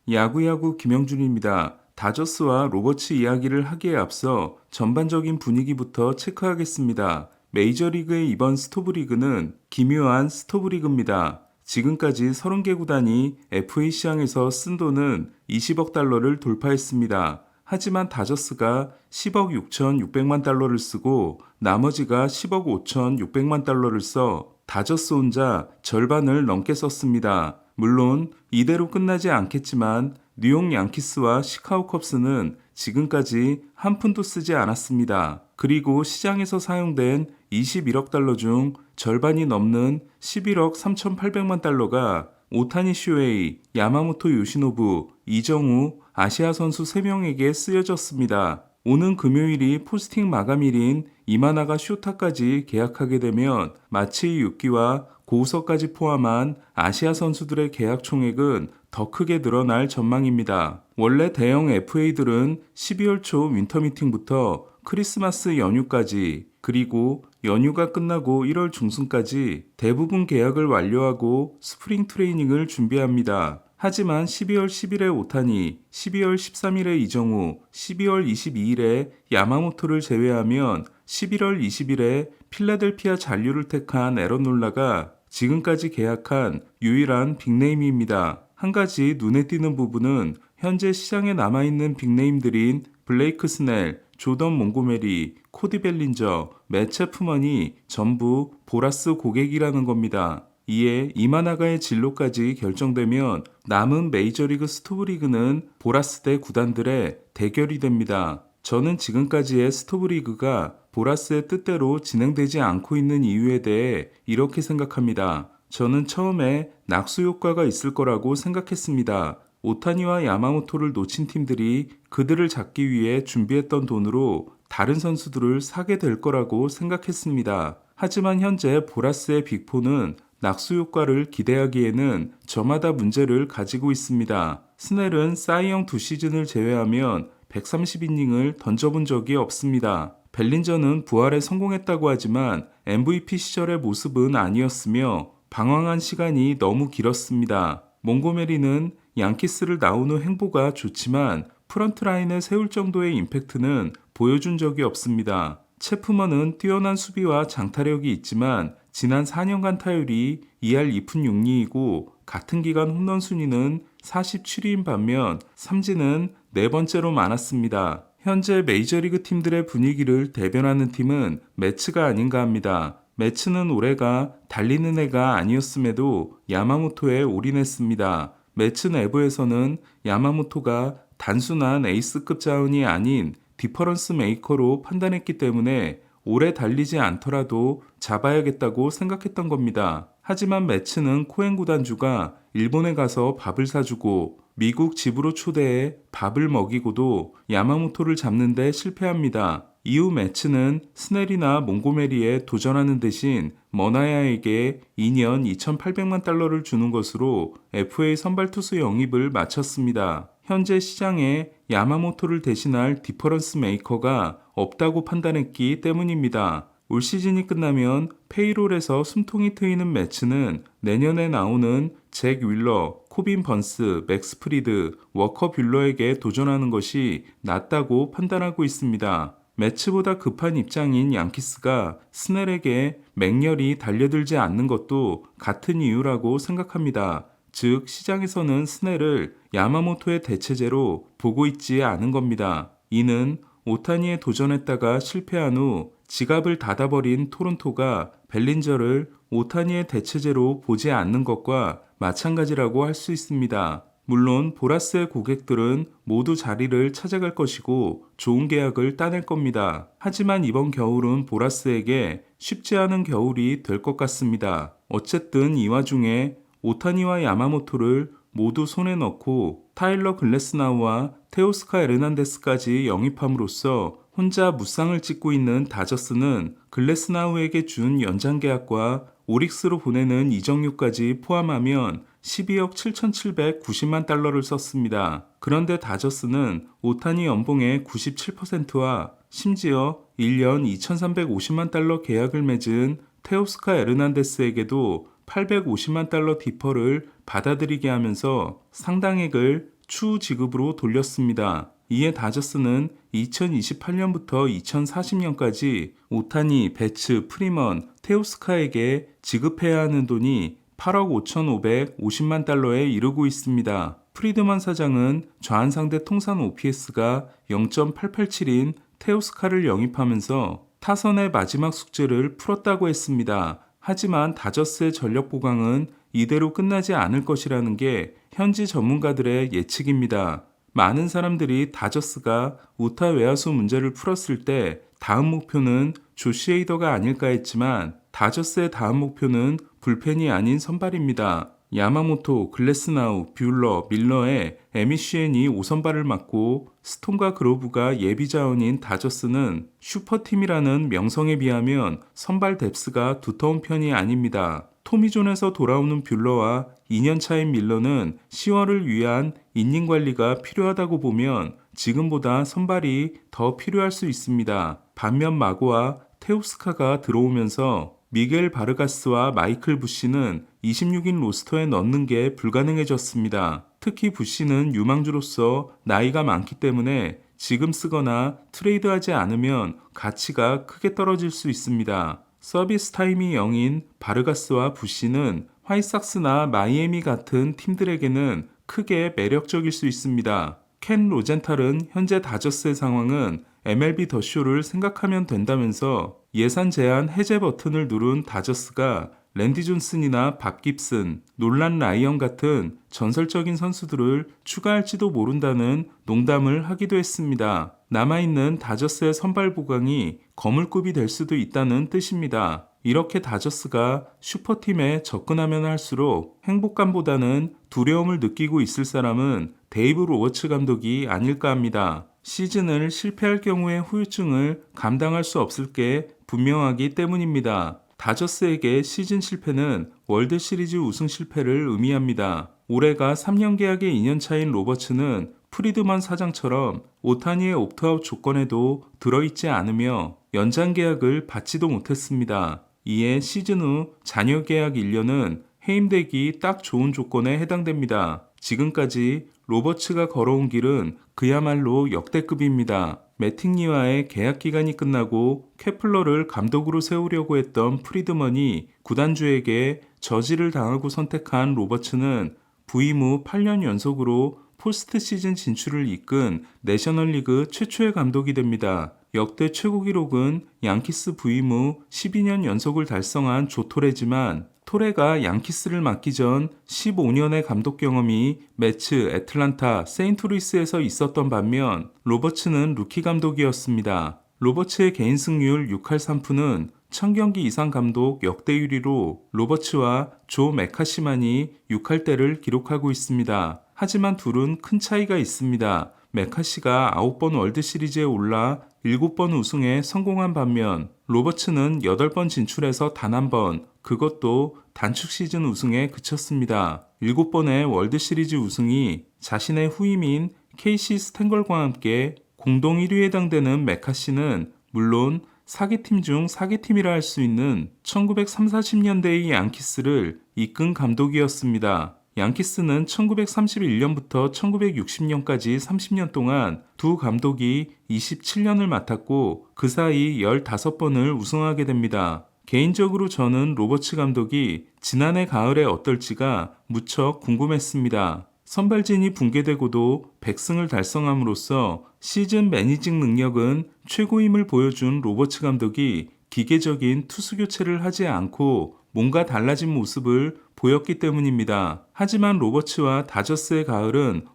야구야구 김영준입니다. 다저스와 로버츠 이야기를 하기에 앞서 전반적인 분위기부터 체크하겠습니다. 메이저리그의 이번 스토브리그는 기묘한 스토브리그입니다. 지금까지 30개 구단이 FA 시장에서 쓴 돈은 20억 달러를 돌파했습니다. 하지만 다저스가 10억 6,600만 달러를 쓰고 나머지가 10억 5,600만 달러를 써 다저스 혼자 절반을 넘게 썼습니다. 물론 이대로 끝나지 않겠지만 뉴욕 양키스와 시카고 컵스는 지금까지 한 푼도 쓰지 않았습니다. 그리고 시장에서 사용된 21억 달러 중 절반이 넘는 11억 3,800만 달러가 오타니 슈에이, 야마모토 요시노부, 이정우, 아시아 선수 3명에게 쓰여졌습니다. 오는 금요일이 포스팅 마감일인 이마나가 쇼타까지 계약하게 되면 마츠이 유키와 고우석까지 포함한 아시아 선수들의 계약 총액은 더 크게 늘어날 전망입니다. 원래 대형 FA들은 12월 초 윈터 미팅부터 크리스마스 연휴까지 그리고 연휴가 끝나고 1월 중순까지 대부분 계약을 완료하고 스프링 트레이닝을 준비합니다. 하지만 12월 10일에 오타니, 12월 13일에 이정우, 12월 22일에 야마모토를 제외하면 11월 20일에 필라델피아 잔류를 택한 에런 놀라가 지금까지 계약한 유일한 빅네임입니다. 한 가지 눈에 띄는 부분은 현재 시장에 남아있는 빅네임들인 블레이크 스넬, 조던 몽고메리, 코디 벨린저, 맷 체프먼이 전부 보라스 고객이라는 겁니다. 이에 이마나가의 진로까지 결정되면 남은 메이저리그 스토브리그는 보라스 대 구단들의 대결이 됩니다. 저는 지금까지의 스토브리그가 보라스의 뜻대로 진행되지 않고 있는 이유에 대해 이렇게 생각합니다. 저는 처음에 낙수 효과가 있을 거라고 생각했습니다. 오타니와 야마모토를 놓친 팀들이 그들을 잡기 위해 준비했던 돈으로 다른 선수들을 사게 될 거라고 생각했습니다. 하지만 현재 보라스의 빅4는 낙수 효과를 기대하기에는 저마다 문제를 가지고 있습니다. 스넬은 사이영 2시즌을 제외하면 130이닝을 던져본 적이 없습니다. 벨린저는 부활에 성공했다고 하지만 MVP 시절의 모습은 아니었으며 방황한 시간이 너무 길었습니다. 몽고메리는 양키스를 나온 후 행보가 좋지만 프런트라인을 세울 정도의 임팩트는 보여준 적이 없습니다. 체프먼은 뛰어난 수비와 장타력이 있지만 지난 4년간 타율이 2할 2푼 6리이고 같은 기간 홈런 순위는 47위인 반면 삼진은 네 번째로 많았습니다. 현재 메이저리그 팀들의 분위기를 대변하는 팀은 매츠가 아닌가 합니다. 매츠는 올해가 달리는 해가 아니었음에도 야마모토에 올인했습니다. 매츠 내부에서는 야마모토가 단순한 에이스급 자원이 아닌 디퍼런스 메이커로 판단했기 때문에 오래 달리지 않더라도 잡아야겠다고 생각했던 겁니다. 하지만 매츠는 코엔 구단주가 일본에 가서 밥을 사주고 미국 집으로 초대해 밥을 먹이고도 야마모토를 잡는 데 실패합니다. 이후 매츠는 스넬이나 몽고메리에 도전하는 대신 머나야에게 2년 2,800만 달러를 주는 것으로 FA 선발 투수 영입을 마쳤습니다. 현재 시장에 야마모토를 대신할 디퍼런스 메이커가 없다고 판단했기 때문입니다. 올 시즌이 끝나면 페이롤에서 숨통이 트이는 매츠는 내년에 나오는 잭 윌러, 코빈 번스, 맥스 프리드, 워커 뷰러에게 도전하는 것이 낫다고 판단하고 있습니다. 매츠보다 급한 입장인 양키스가 스넬에게 맹렬히 달려들지 않는 것도 같은 이유라고 생각합니다. 즉 시장에서는 스넬을 야마모토의 대체제로 보고 있지 않은 겁니다. 이는 오타니에 도전했다가 실패한 후 지갑을 닫아버린 토론토가 벨린저를 오타니의 대체제로 보지 않는 것과 마찬가지라고 할 수 있습니다. 물론 보라스의 고객들은 모두 자리를 찾아갈 것이고 좋은 계약을 따낼 겁니다. 하지만 이번 겨울은 보라스에게 쉽지 않은 겨울이 될 것 같습니다. 어쨌든 이 와중에 오타니와 야마모토를 모두 손에 넣고 타일러 글래스나우와 테오스카 에르난데스까지 영입함으로써 혼자 무쌍을 찍고 있는 다저스는 글래스나우에게 준 연장 계약과 오릭스로 보내는 이적료까지 포함하면 12억 7,790만 달러를 썼습니다. 그런데 다저스는 오타니 연봉의 97%와 심지어 1년 2,350만 달러 계약을 맺은 테오스카 에르난데스에게도 850만 달러 디퍼를 받아들이게 하면서 상당액을 추후 지급으로 돌렸습니다. 이에 다저스는 2028년부터 2040년까지 오타니, 베츠, 프리먼, 테오스카에게 지급해야 하는 돈이 8억 5,550만 달러에 이르고 있습니다. 프리드먼 사장은 좌안상대 통산 OPS가 0.887인 테오스카를 영입하면서 타선의 마지막 숙제를 풀었다고 했습니다. 하지만 다저스의 전력 보강은 이대로 끝나지 않을 것이라는 게 현지 전문가들의 예측입니다. 많은 사람들이 다저스가 우타 외야수 문제를 풀었을 때 다음 목표는 조시 헤이더가 아닐까 했지만 다저스의 다음 목표는 불펜이 아닌 선발입니다. 야마모토, 글래스나우, 뷰러, 밀러의 에미시엔이 5선발을 맡고 스톤과 그로브가 예비 자원인 다저스는 슈퍼팀이라는 명성에 비하면 선발 뎁스가 두터운 편이 아닙니다. 토미존에서 돌아오는 뷰러와 2년 차인 밀러는 10월을 위한 이닝 관리가 필요하다고 보면 지금보다 선발이 더 필요할 수 있습니다. 반면 마고와 테오스카가 들어오면서 미겔 바르가스와 마이클 부시는 26인 로스터에 넣는 게 불가능해졌습니다. 특히 부시는 유망주로서 나이가 많기 때문에 지금 쓰거나 트레이드하지 않으면 가치가 크게 떨어질 수 있습니다. 서비스 타임이 0인 바르가스와 부시는 화이삭스나 마이애미 같은 팀들에게는 크게 매력적일 수 있습니다. 켄 로젠탈은 현재 다저스의 상황은 MLB 더 쇼를 생각하면 된다면서 예산 제한 해제 버튼을 누른 다저스가 랜디 존슨이나 밥 깁슨, 놀란 라이언 같은 전설적인 선수들을 추가할지도 모른다는 농담을 하기도 했습니다. 남아있는 다저스의 선발 보강이 거물급이 될 수도 있다는 뜻입니다. 이렇게 다저스가 슈퍼팀에 접근하면 할수록 행복감보다는 두려움을 느끼고 있을 사람은 데이브 로버츠 감독이 아닐까 합니다. 시즌을 실패할 경우의 후유증을 감당할 수 없을 게 분명하기 때문입니다. 다저스에게 시즌 실패는 월드 시리즈 우승 실패를 의미합니다. 올해가 3년 계약의 2년 차인 로버츠는 프리드먼 사장처럼 오타니의 옵트아웃 조건에도 들어있지 않으며 연장 계약을 받지도 못했습니다. 이에 시즌 후 잔여 계약 1년은 해임되기 딱 좋은 조건에 해당됩니다. 지금까지 로버츠가 걸어온 길은 그야말로 역대급입니다. 매팅리와의 계약 기간이 끝나고 케플러를 감독으로 세우려고 했던 프리드먼이 구단주에게 저지를 당하고 선택한 로버츠는 부임 후 8년 연속으로 포스트 시즌 진출을 이끈 내셔널리그 최초의 감독이 됩니다. 역대 최고 기록은 양키스 부임 후 12년 연속을 달성한 조 토레지만 토레가 양키스를 맡기 전 15년의 감독 경험이 매츠, 애틀란타, 세인트루이스에서 있었던 반면 로버츠는 루키 감독이었습니다. 로버츠의 개인 승률 6할 3푼은 1000경기 이상 감독 역대 1위로 로버츠와 조 메카시만이 6할대를 기록하고 있습니다. 하지만 둘은 큰 차이가 있습니다. 메카시가 9번 월드시리즈에 올라 7번 우승에 성공한 반면 로버츠는 8번 진출해서 단 한 번, 그것도 단축 시즌 우승에 그쳤습니다. 7번의 월드시리즈 우승이 자신의 후임인 케이시 스탠걸과 함께 공동 1위에 해당되는 메카시는 물론 사기팀 중 사기팀이라 할 수 있는 1930, 40년대의 양키스를 이끈 감독이었습니다. 양키스는 1931년부터 1960년까지 30년 동안 두 감독이 27년을 맡았고 그 사이 15번을 우승하게 됩니다. 개인적으로 저는 로버츠 감독이 지난해 가을에 어떨지가 무척 궁금했습니다. 선발진이 붕괴되고도 100승을 달성함으로써 시즌 매니징 능력은 최고임을 보여준 로버츠 감독이 기계적인 투수 교체를 하지 않고 뭔가 달라진 모습을 보였기 때문입니다. 하지만 로버츠와 다저스의 가을은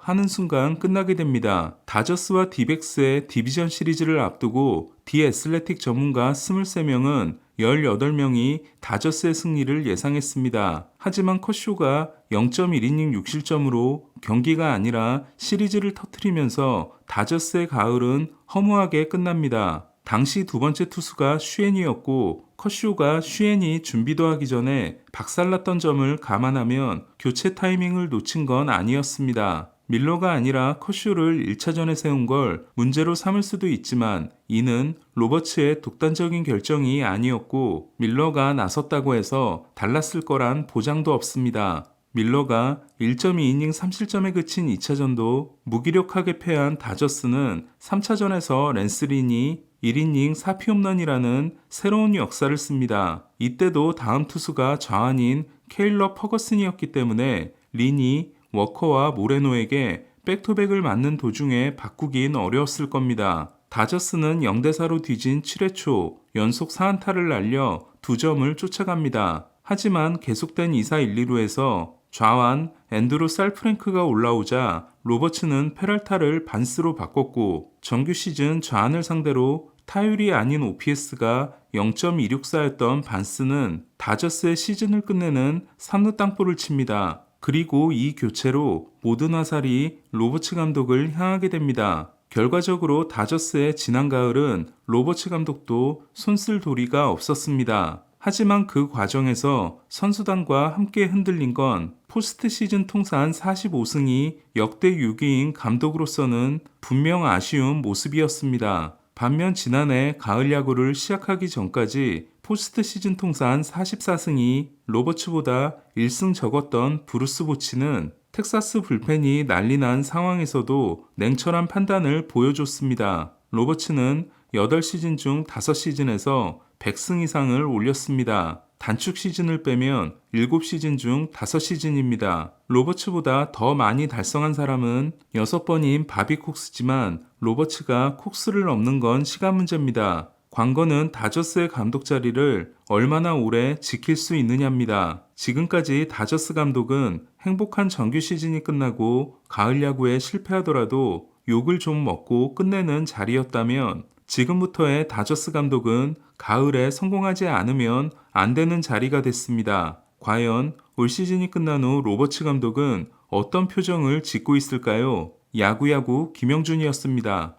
하는 순간 끝나게 됩니다. 다저스와 디백스의 디비전 시리즈를 앞두고 디애슬레틱 전문가 23명은 18명이 다저스의 승리를 예상했습니다. 하지만 컷쇼가 0.1이닝 6실점으로 경기가 아니라 시리즈를 터뜨리면서 다저스의 가을은 허무하게 끝납니다. 당시 두 번째 투수가 슈엔이었고 컷쇼가 슈엔이 준비도 하기 전에 박살났던 점을 감안하면 교체 타이밍을 놓친 건 아니었습니다. 밀러가 아니라 컷쇼를 1차전에 세운 걸 문제로 삼을 수도 있지만 이는 로버츠의 독단적인 결정이 아니었고 밀러가 나섰다고 해서 달랐을 거란 보장도 없습니다. 밀러가 1.2이닝 3실점에 그친 2차전도 무기력하게 패한 다저스는 3차전에서 랜스 린이 1이닝 4피홈런이라는 새로운 역사를 씁니다. 이때도 다음 투수가 좌완인 케일러 퍼거슨이었기 때문에 린이 워커와 모레노에게 백투백을 맞는 도중에 바꾸긴 어려웠을 겁니다. 다저스는 0대4로 뒤진 7회 초 연속 4안타를 날려 2점을 쫓아갑니다. 하지만 계속된 2사 1, 2루에서 좌완 앤드루 살프랭크가 올라오자 로버츠는 페랄타를 반스로 바꿨고 정규 시즌 좌완을 상대로 타율이 아닌 OPS가 0.264였던 반스는 다저스의 시즌을 끝내는 3루 땅볼을 칩니다. 그리고 이 교체로 모든 화살이 로버츠 감독을 향하게 됩니다. 결과적으로 다저스의 지난 가을은 로버츠 감독도 손쓸 도리가 없었습니다. 하지만 그 과정에서 선수단과 함께 흔들린 건 포스트 시즌 통산 45승이 역대 6위인 감독으로서는 분명 아쉬운 모습이었습니다. 반면 지난해 가을 야구를 시작하기 전까지 포스트 시즌 통산 44승이 로버츠보다 1승 적었던 브루스 보치는 텍사스 불펜이 난리 난 상황에서도 냉철한 판단을 보여줬습니다. 로버츠는 8시즌 중 5시즌에서 100승 이상을 올렸습니다. 단축 시즌을 빼면 7시즌 중 5시즌입니다. 로버츠보다 더 많이 달성한 사람은 6번인 바비 콕스지만 로버츠가 콕스를 넘는 건 시간 문제입니다. 관건은 다저스의 감독 자리를 얼마나 오래 지킬 수 있느냐입니다. 지금까지 다저스 감독은 행복한 정규 시즌이 끝나고 가을 야구에 실패하더라도 욕을 좀 먹고 끝내는 자리였다면 지금부터의 다저스 감독은 가을에 성공하지 않으면 안 되는 자리가 됐습니다. 과연 올 시즌이 끝난 후 로버츠 감독은 어떤 표정을 짓고 있을까요? 야구야구 김영준이었습니다.